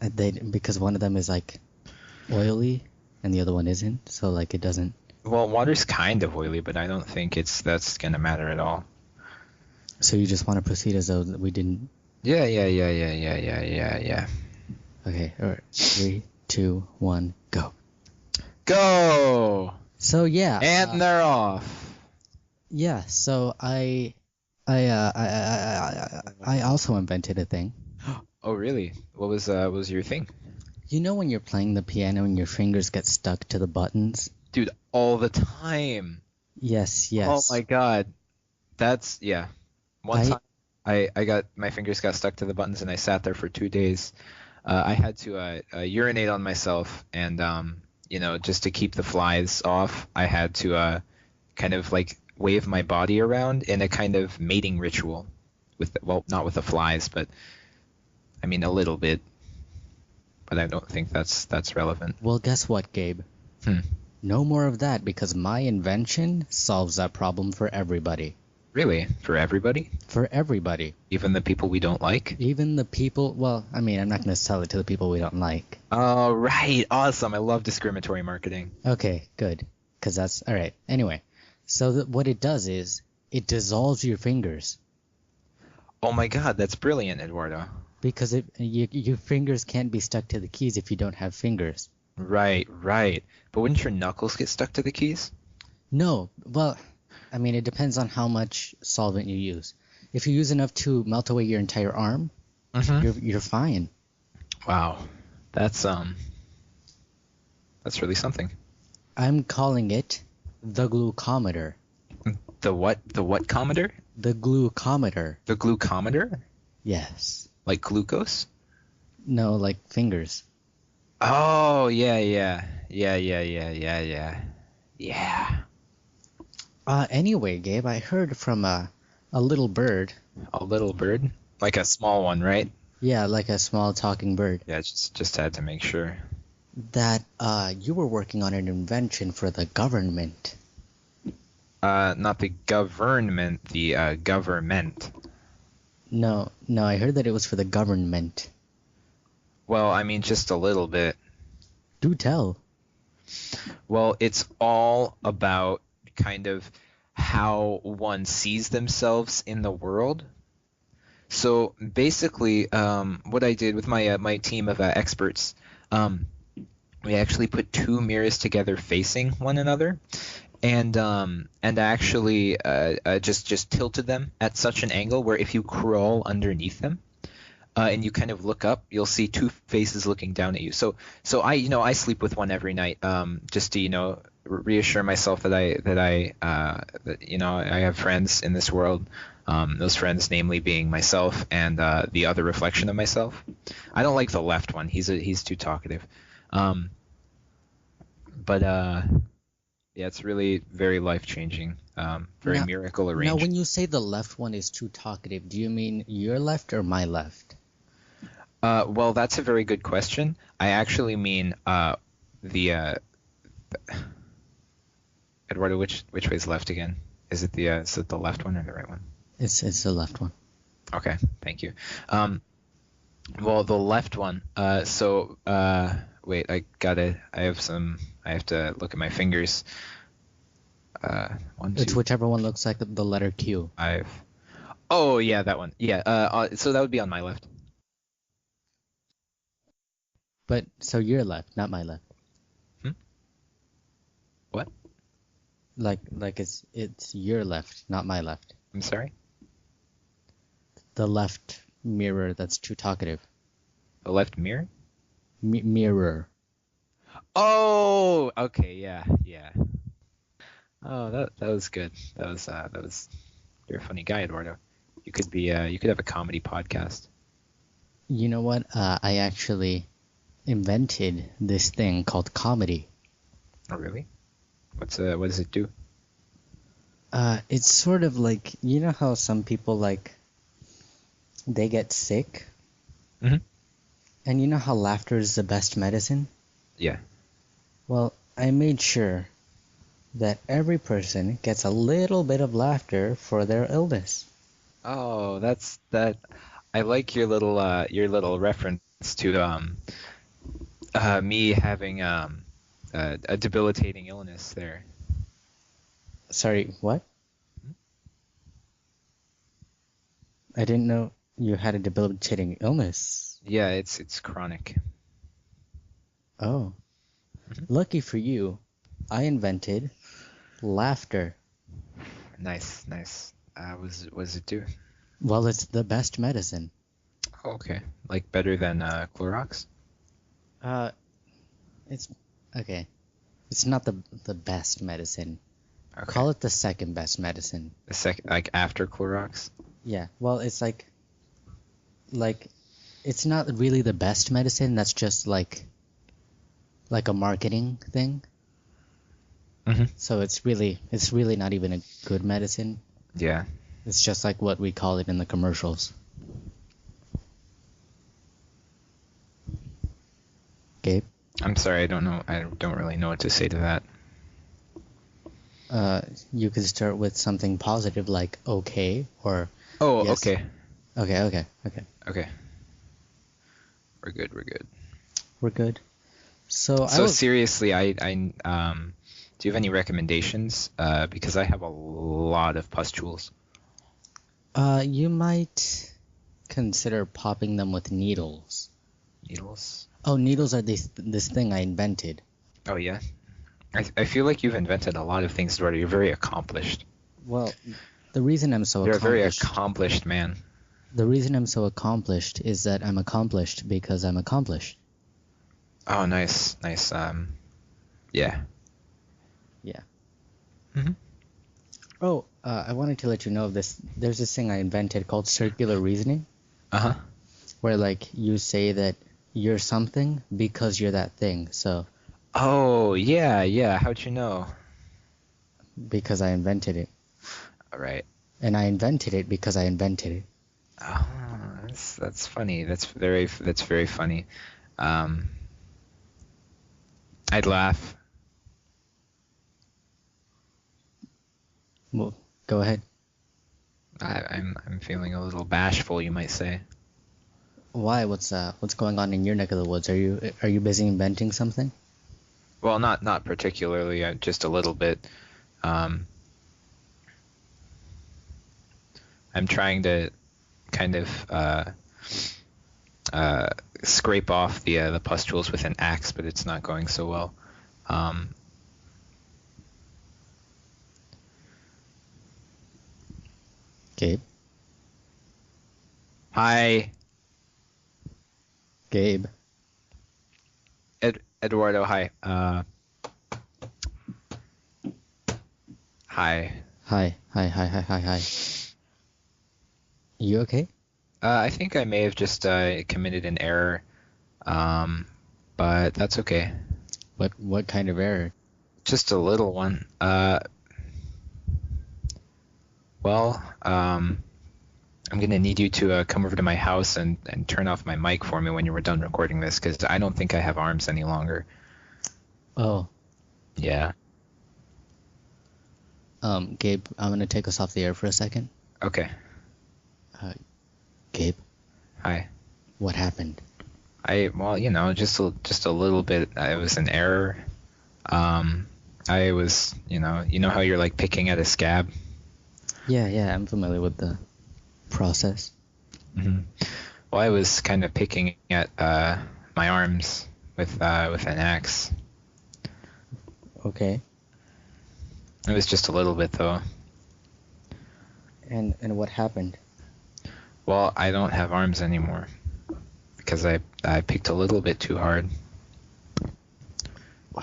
They because one of them is like oily and the other one isn't, so like it doesn't. Well, water's kind of oily, but I don't think that's gonna matter at all. So you just want to proceed as though we didn't. Yeah. Okay, all right. 3, 2, 1, go. Go! So yeah, And they're off. yeah. So I also invented a thing. Oh, really? What was your thing? You know when you're playing the piano and your fingers get stuck to the buttons? Dude, all the time. Yes, Oh yes. my God. That's, yeah. One I time I got my fingers got stuck to the buttons and I sat there for 2 days. I had to urinate on myself and just to keep the flies off, I had to kind of like wave my body around in a kind of mating ritual with well, not with the flies, but I mean a little bit, but I don't think that's relevant. Well, guess what, Gabe? Hmm. No more of that because my invention solves that problem for everybody. Really? For everybody? For everybody. Even the people we don't like? Even the people, well, I mean, I'm not going to sell it to the people we don't like. Oh, right. Awesome. I love discriminatory marketing. Okay, good. Because that's, all right. Anyway, so what it does is it dissolves your fingers Oh my God, that's brilliant, Eduardo. because your fingers can't be stuck to the keys if you don't have fingers. Right. But wouldn't your knuckles get stuck to the keys? No, well, I mean, it depends on how much solvent you use. If you use enough to melt away your entire arm, you're fine. Wow. That's that's really something. I'm calling it the glucometer. The what? The what cometer? The glucometer. The glucometer? Yes. Like glucose? No, like fingers. Oh, yeah. Yeah. Anyway, Gabe, I heard from a little bird. A little bird? Like a small one, right? Yeah, like a small talking bird. Yeah, just had to make sure. That you were working on an invention for the government. Not the government, the government. No, I heard that it was for the government. Well, I mean, just a little bit. Do tell. Well, it's all about kind of how one sees themselves in the world. So basically, what I did with my team of experts, we actually put two mirrors together facing one another, and actually just tilted them at such an angle where if you crawl underneath them, and you kind of look up, you'll see two faces looking down at you. So I sleep with one every night, just to reassure myself that I have friends in this world. Those friends, namely being myself and the other reflection of myself. I don't like the left one. He's too talkative. But yeah, it's really very life-changing, very miracle Now, arranged. when you say the left one is too talkative, do you mean your left or my left? Well, that's a very good question. I actually mean the Eduardo, which way is left again? Is it the left one or the right one? It's the left one. Okay, thank you. Well, the left one. Wait, I have to look at my fingers. One, It's two, whichever one looks like the letter Q. five. Oh yeah, that one. Yeah. So that would be on my left. But so your left, not my left. Hmm? What? Like it's your left, not my left. I'm sorry. The left mirror that's too talkative. The left mirror? Mirror. Oh, okay, yeah. Oh, that was good. That was you're a funny guy, Eduardo. You could have a comedy podcast. You know what? I actually invented this thing called comedy. Oh, really? What does it do? It's sort of like, you know how some people they get sick? Mhm. And you know how laughter is the best medicine? Yeah. Well, I made sure that every person gets a little bit of laughter for their illness. Oh, that's that. I like your little reference It's to me having a debilitating illness there. Sorry, what? I didn't know you had a debilitating illness. Yeah, it's chronic. Oh, Mhm. lucky for you, I invented laughter. Nice, nice. What does it do? Well, it's the best medicine. Oh, okay, like better than Clorox? Uh, it's okay. It's not the best medicine. Okay, Call it the second best medicine. the second, like after Clorox. Yeah. Well, it's like it's not really the best medicine. That's just like a marketing thing. Mm-hmm. So it's really not even a good medicine. Yeah. It's just like what we call it in the commercials. Gabe, I'm sorry, I don't know. I don't really know what to say to that. you could start with something positive like okay or Oh, yes. okay. Okay. Okay. We're good. We're good. We're good. So So seriously, do you have any recommendations? Because I have a lot of pustules. you might consider popping them with needles. Needles? Oh, needles are this thing I invented. Oh yeah. I feel like you've invented a lot of things, Eduardo. You're very accomplished. Well, the reason I'm so You're a very accomplished, accomplished man. the reason I'm so accomplished is that I'm accomplished because I'm accomplished. Oh, nice, nice. Yeah. Yeah. Mhm. Oh, I wanted to let you know of this. There's this thing I invented called circular reasoning, Uh-huh. where like you say that you're something because you're that thing. So Oh, yeah, yeah. How'd you know? because I invented it, All right. and I invented it because I invented it. Oh, that's funny. That's very funny. Um, I'd laugh. Well, go ahead. I'm feeling a little bashful, you might say. Why? What's going on in your neck of the woods? Are you busy inventing something? Well, not particularly, just a little bit. Um, I'm trying to kind of uh, scrape off the pustules with an axe, but it's not going so well. Um, Gabe. Hi, Gabe. Eduardo. Hi. Hi. Hi. You okay? I think I may have just committed an error, but that's okay. What kind of error? Just a little one. Well, I'm gonna need you to come over to my house and turn off my mic for me when you were done recording this, because I don't think I have arms any longer. Oh, Yeah. Gabe, I'm gonna take us off the air for a second. Okay. Gabe, Hi. what happened? Well, just a little bit. It was an error. I was, you know how you're like picking at a scab. Yeah, I'm familiar with the process. Hmm. Well, I was kind of picking at my arms with an axe. Okay. It was just a little bit though. And what happened? Well, I don't have arms anymore because I picked a little bit too hard.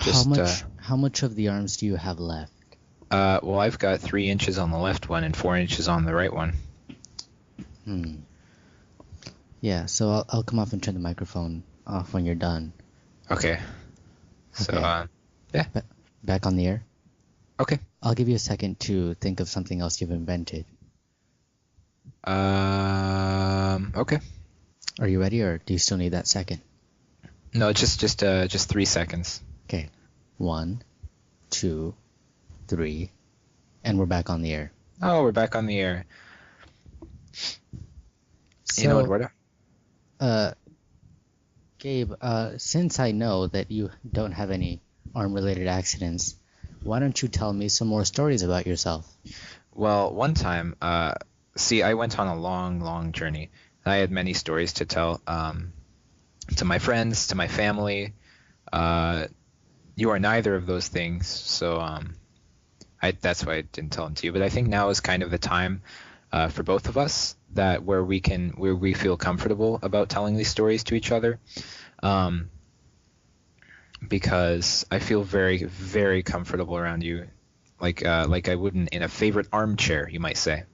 Just, How much of the arms do you have left? Well, I've got 3 inches on the left one and 4 inches on the right one. Yeah, so I'll come off and turn the microphone off when you're done. Okay. So, Okay. yeah. Back on the air? Okay. I'll give you a second to think of something else you've invented. Okay. Are you ready, or do you still need that second? No, just 3 seconds. Okay. 1, 2, 3, and we're back on the air. Oh, we're back on the air. So, You know, Eduardo? Gabe, since I know that you don't have any arm-related accidents, why don't you tell me some more stories about yourself? Well, one time, see, I went on a long, long journey. I had many stories to tell, to my friends, to my family. Uh, you are neither of those things, so that's why I didn't tell them to you. But I think now is kind of the time, for both of us that where we feel comfortable about telling these stories to each other. Um, because I feel very, very comfortable around you, like I wouldn't in a favorite armchair, you might say.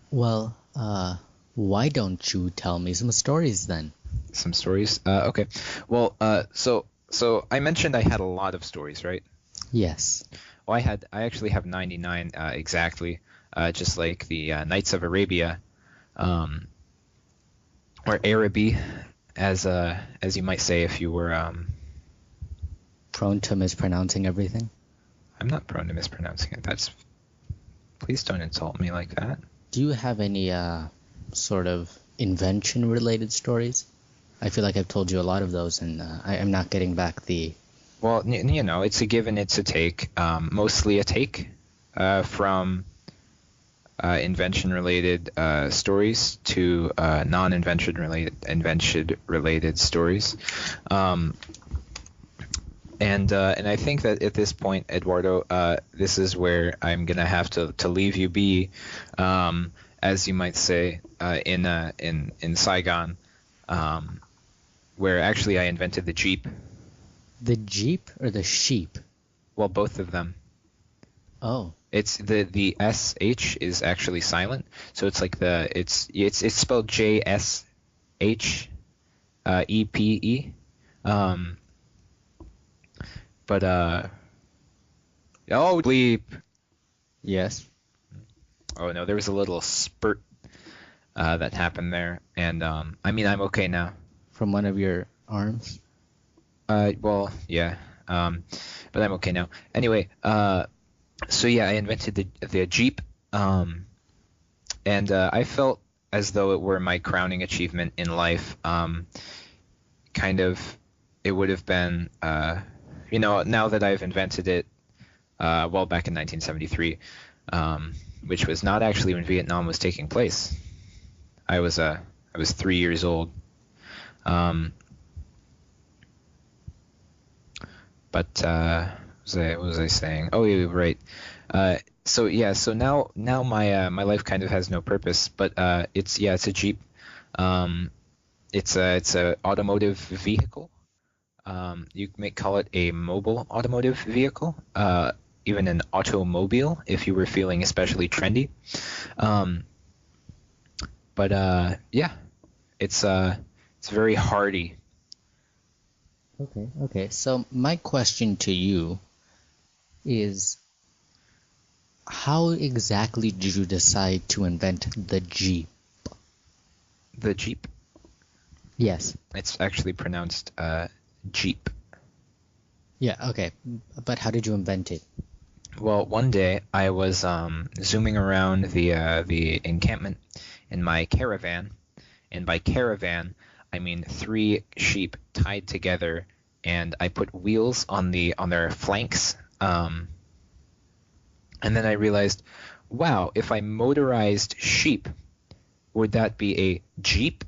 Well, why don't you tell me some stories then? Some stories. Okay. Well, so I mentioned I had a lot of stories, right? Yes. Well, I actually have 99 exactly, just like the Knights of Arabia, um, or Araby, as you might say if you were. Prone to mispronouncing everything? I'm not prone to mispronouncing it. That's Please don't insult me like that. Do you have any sort of invention-related stories? I feel like I've told you a lot of those, and I am not getting back the. Well, you know, it's a give and it's a take. Mostly a take from invention-related stories to invention-related stories. Um, and I think that at this point, Eduardo, this is where I'm gonna have to leave you be, as you might say, in Saigon, um, where actually I invented the Jeep. The Jeep or the sheep? Well, both of them. Oh, It's the SH is actually silent, so it's like it's spelled JSHEPE. Um, but oh bleep. yes. Oh no, there was a little spurt that happened there, and I mean I'm okay now. From one of your arms? Well, yeah. But I'm okay now. Anyway, so yeah, I invented the Jeep, and I felt as though it were my crowning achievement in life. Kind of, it would have been, now that I've invented it, well, back in 1973, which was not actually when Vietnam was taking place. I was 3 years old. But what was I saying? Oh, yeah, right. So yeah, so now my life kind of has no purpose, but it's a Jeep. Um, it's a automotive vehicle. You may call it a mobile automotive vehicle, even an automobile if you were feeling especially trendy. Um, but yeah, it's very hardy. Okay. So my question to you is, how exactly did you decide to invent the Jeep? The Jeep, Yes. it's actually pronounced Jeep. Yeah, okay. But how did you invent it? Well, one day I was zooming around the encampment in my caravan, and by caravan I mean three sheep tied together, and I put wheels on their flanks. And then I realized, wow, if I motorized sheep, would that be a Jeep?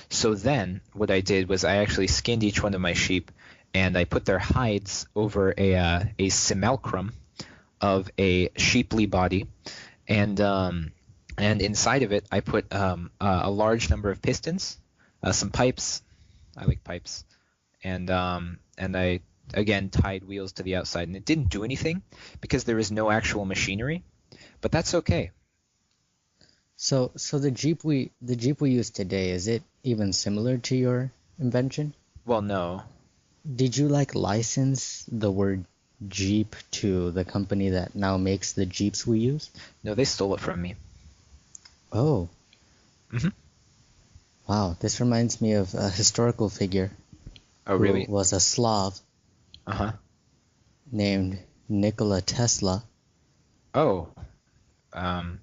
So then what I did was I actually skinned each one of my sheep, and I put their hides over a simulacrum of a sheeply body, and inside of it I put a large number of pistons, some pipes. I like pipes, and I again tied wheels to the outside, and it didn't do anything because there is no actual machinery, but that's okay. So the Jeep we use today, is it even similar to your invention? Well, no, Did you like license the word Jeep to the company that now makes the Jeeps we use? no, they stole it from me. Oh, Hmm. wow. This reminds me of a historical figure Oh, who really? was a Slav Uh-huh. named Nikola Tesla. Oh, um,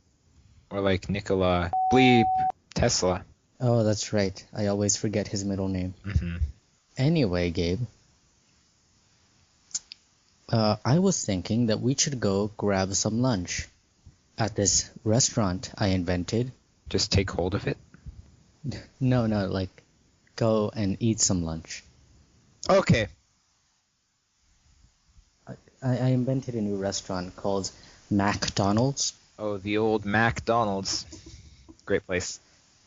or like Nikola bleep Tesla. Oh, that's right. I always forget his middle name. Hmm. Anyway, Gabe, I was thinking that we should go grab some lunch at this restaurant I invented. Just take hold of it. No, no, like go and eat some lunch. Okay. I invented a new restaurant called McDonald's. Oh, the old McDonald's. Great place.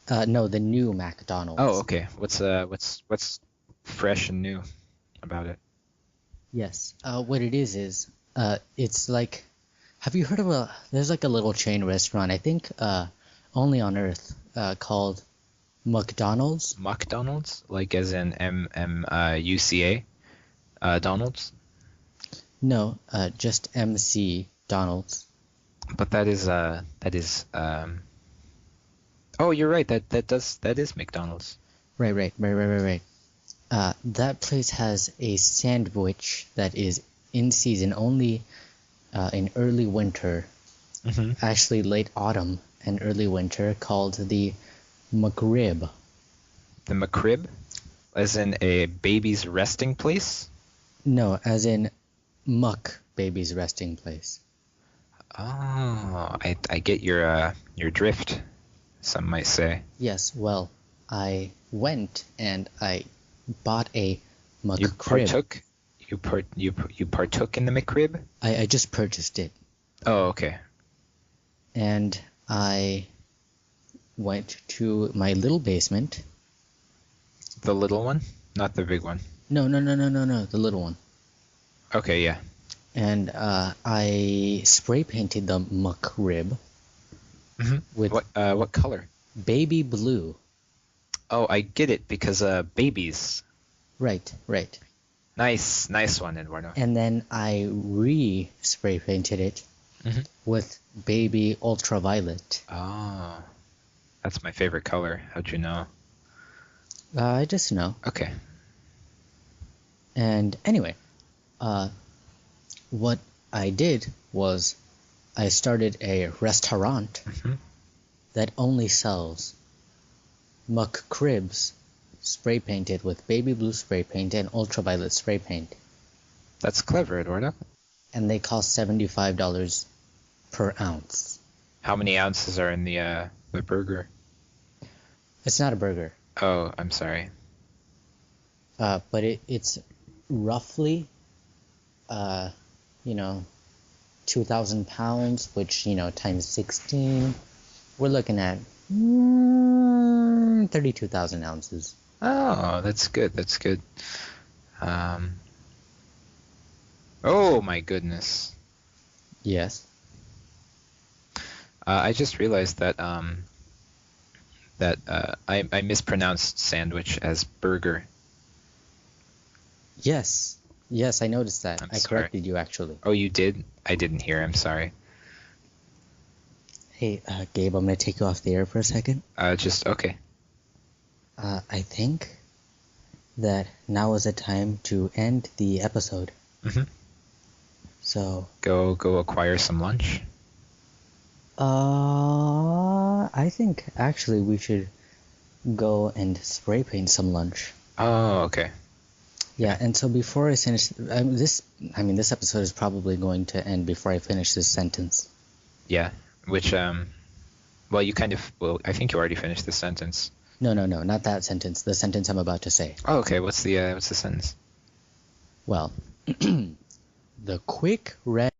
No, the new Oh, McDonald's. okay. What's fresh and new about it? Yes. What it is it's like, have you heard of there's like a little chain restaurant, I think, only on Earth, called McDonald's? McDonald's, like as in UCA, Donald's. No, just MC Donald's. But Oh, you're right. That is McDonald's. Right. That place has a sandwich that is in season only in early winter, Hmm. actually late autumn and early winter, called the McRib. The McRib, as in a baby's resting place. No, as in muck baby's resting place. Oh, I get your drift, some might say. Yes, well, I went and I bought a You McCrib. partook? You partook in the McRib? I just purchased it, Oh, okay. and I went to my little basement. The little one, not the big one. No, the little one. Okay, yeah. And I spray painted the McRib Hmm. with What color? baby blue. Oh, I get it because babies. Right. Nice one, Eduardo. And then I spray painted it Mhm. with baby ultraviolet. Oh, that's my favorite color. How'd you know? I just know. Okay. And anyway, what I did was I started a restaurant Hmm. that only sells McCribs spray painted with baby blue spray paint and ultraviolet spray paint. That's clever, Eduardo. And they cost $75 per ounce. How many ounces are in the burger? It's not a burger, Oh, I'm sorry. but it's roughly, you know, 2,000 pounds, which, times 16, we're looking at 32,000 ounces. Oh, that's good. That's good. Um. Oh my goodness. Yes. I just realized that I mispronounced sandwich as burger. Yes. Yes, I noticed that. I'm I sorry. corrected you, actually. Oh, you did? I didn't hear. I'm sorry. Hey, Gabe, I'm gonna take you off the air for a second. Just okay. I think that now is the time to end the episode. Hmm. So, Go acquire some lunch. I think actually we should go and spray paint some lunch. Oh, okay. Yeah, and so before I finish this episode is probably going to end before I finish this sentence. Yeah. Which well, I think you already finished the sentence. No, not that sentence. The sentence I'm about to say. Oh, okay. What's the sentence? Well, the quick red